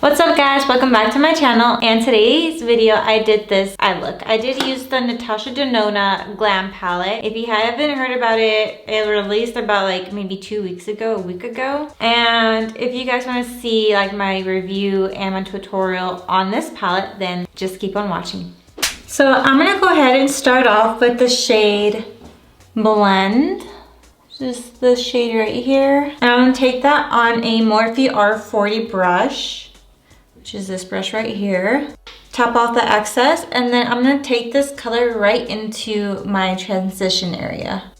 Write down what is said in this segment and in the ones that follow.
What's up guys, welcome back to my channel, and today's video I did this eye look. I did use the Natasha Denona GLAM palette. If you haven't heard about it, it released about like maybe 2 weeks ago, a week ago. And if you guys want to see like my review and my tutorial on this palette, then just keep on watching. So I'm gonna go ahead and start off with the shade Blend. Just this shade right here. And I'm gonna take that on a Morphe R40 brush, which is this brush right here. Top off the excess, and then I'm gonna take this color right into my transition area.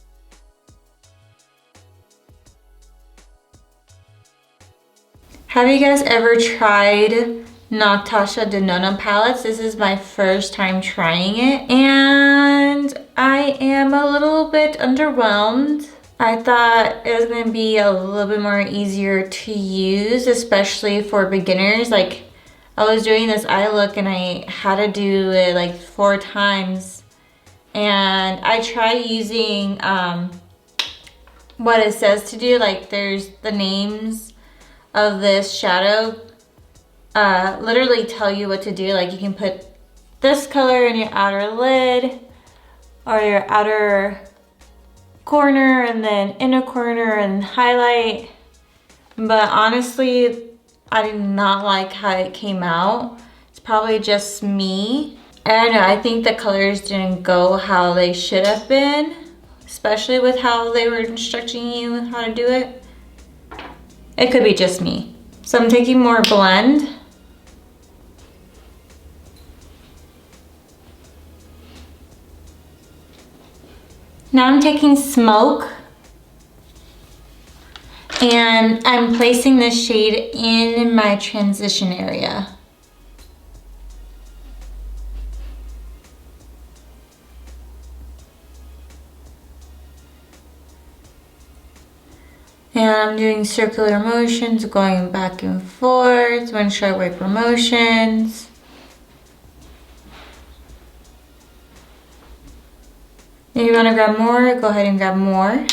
Have you guys ever tried Natasha Denona palettes? This is my first time trying it, and I am a little bit underwhelmed. I thought it was gonna be a little bit more easier to use, especially for beginners. Like, I was doing this eye look and I had to do it like 4 times. And I tried using what it says to do. Like, there's the names of this shadow literally tell you what to do. Like, you can put this color in your outer lid or your outer corner, and then inner corner and highlight. But honestly, I did not like how it came out. It's probably just me. I don't know, I think the colors didn't go how they should have been, especially with how they were instructing you how to do it. It could be just me. So I'm taking more Blend. Now I'm taking Smoke, and I'm placing this shade in my transition area. And I'm doing circular motions, going back and forth, windshield wiper motions. If you want to grab more, go ahead and grab more.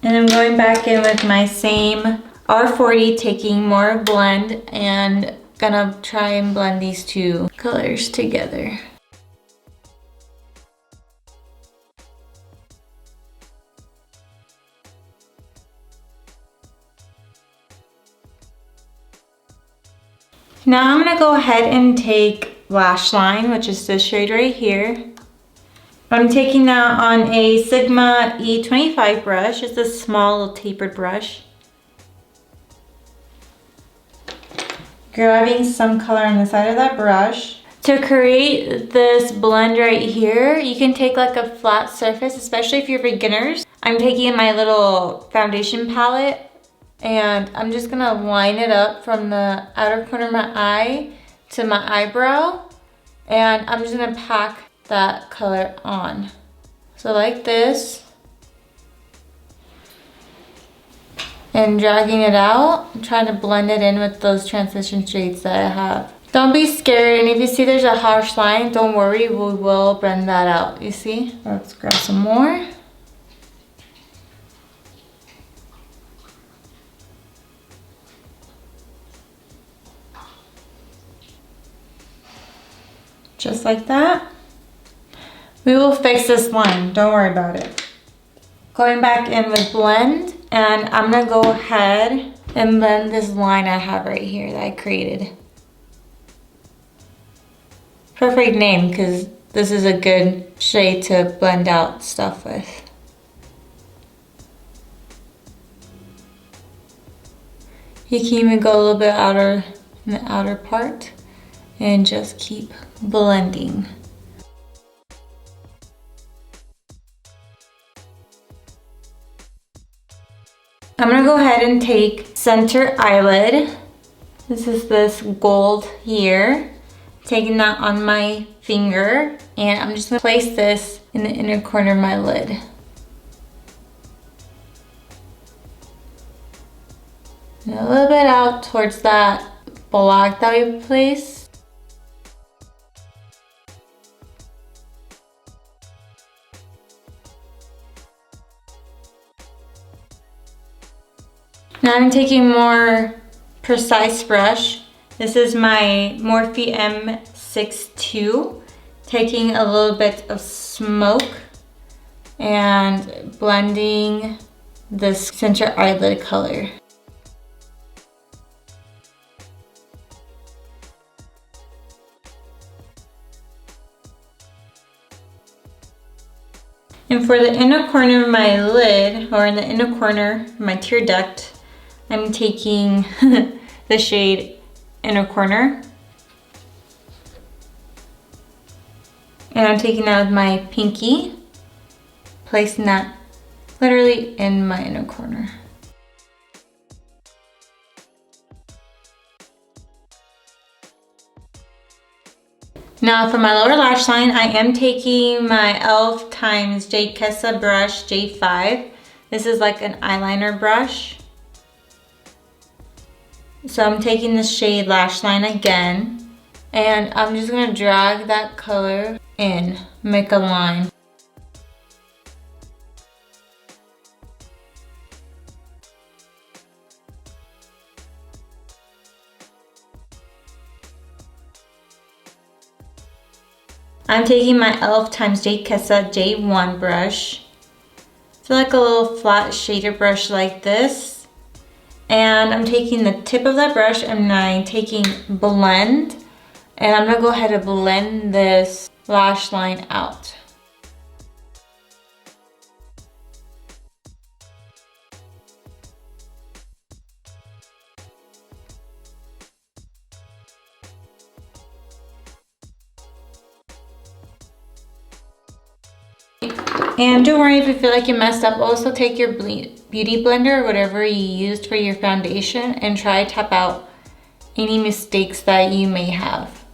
And I'm going back in with my same R40, taking more Blend, and gonna try and blend these two colors together. Now I'm gonna go ahead and take Lash Line, which is this shade right here. I'm taking that on a Sigma E25 brush. It's a small little tapered brush. Grabbing some color on the side of that brush. To create this blend right here, you can take like a flat surface, especially if you're beginners. I'm taking my little foundation palette, and I'm just gonna line it up from the outer corner of my eye to my eyebrow, and I'm just gonna pack that color on. So like this, and dragging it out, I'm trying to blend it in with those transition shades that I have. Don't be scared, and if you see there's a harsh line, don't worry, we will blend that out, you see? Let's grab some more. Just like that. We will fix this line, don't worry about it. Going back in with Blend, and I'm gonna go ahead and blend this line I have right here that I created. Perfect name, because this is a good shade to blend out stuff with. You can even go a little bit outer in the outer part and just keep blending. I'm gonna go ahead and take Center Eyelid. This is this gold here. Taking that on my finger, and I'm just gonna place this in the inner corner of my lid. And a little bit out towards that black that we placed. Now I'm taking more precise brush. This is my Morphe M62. Taking a little bit of smoke and blending this center eyelid color. And for the inner corner of my lid, or in the inner corner of my tear duct, I'm taking the shade Inner Corner. And I'm taking that with my pinky, placing that literally in my inner corner. Now for my lower lash line, I am taking my e.l.f. times J Kessa brush J5. This is like an eyeliner brush. So I'm taking the shade Lash Line again, and I'm just gonna drag that color in, make a line. I'm taking my e.l.f. times J Kessa J1 brush. So like a little flat shader brush like this. And I'm taking the tip of that brush and I'm taking blend. And I'm gonna go ahead and blend this lash line out. And don't worry if you feel like you messed up. Also take your beauty blender or whatever you used for your foundation and try to tap out any mistakes that you may have.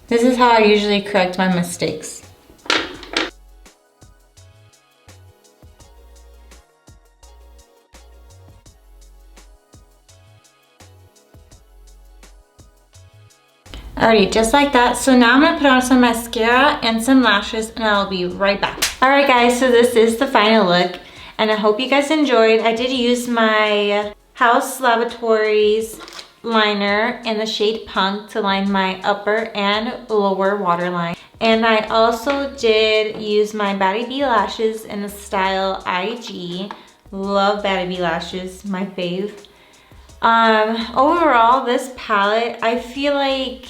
This is how I usually correct my mistakes. Alrighty, just like that. So now I'm gonna put on some mascara and some lashes and I'll be right back. Alright guys, so this is the final look and I hope you guys enjoyed. I did use my Haus Laboratories liner in the shade Punk to line my upper and lower waterline. And I also did use my Baddie B lashes in the style IG. Love Baddie B lashes, my fave. Overall, this palette, I feel like,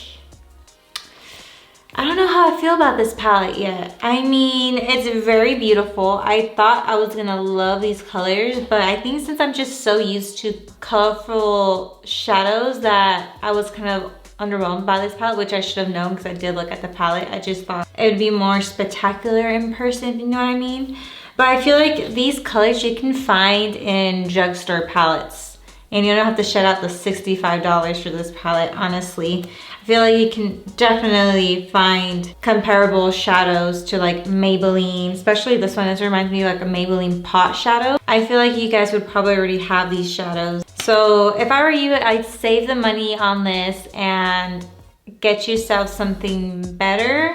I don't know how I feel about this palette yet. I mean, it's very beautiful. I thought I was gonna love these colors, but I think since I'm just so used to colorful shadows that I was kind of underwhelmed by this palette, which I should have known because I did look at the palette. I just thought it would be more spectacular in person, you know what I mean? But I feel like these colors you can find in drugstore palettes. And you don't have to shell out the $65 for this palette, honestly. I feel like you can definitely find comparable shadows to like Maybelline, especially this one. This reminds me of like a Maybelline pot shadow. I feel like you guys would probably already have these shadows. So if I were you, I'd save the money on this and get yourself something better.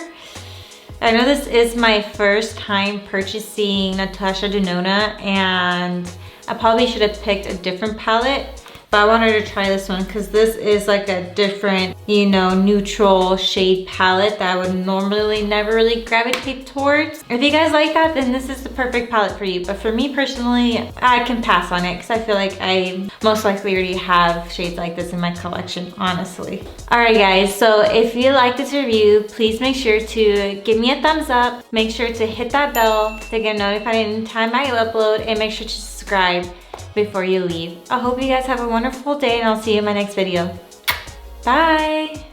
I know this is my first time purchasing Natasha Denona and I probably should have picked a different palette, but I wanted to try this one because this is like a different, you know, neutral shade palette that I would normally never really gravitate towards. If you guys like that, then this is the perfect palette for you. But for me personally, I can pass on it because I feel like I most likely already have shades like this in my collection, honestly. Alright guys, so if you like this review, please make sure to give me a thumbs up. Make sure to hit that bell to get notified anytime I upload, and make sure to subscribe before you leave. I hope you guys have a wonderful day and I'll see you in my next video. Bye!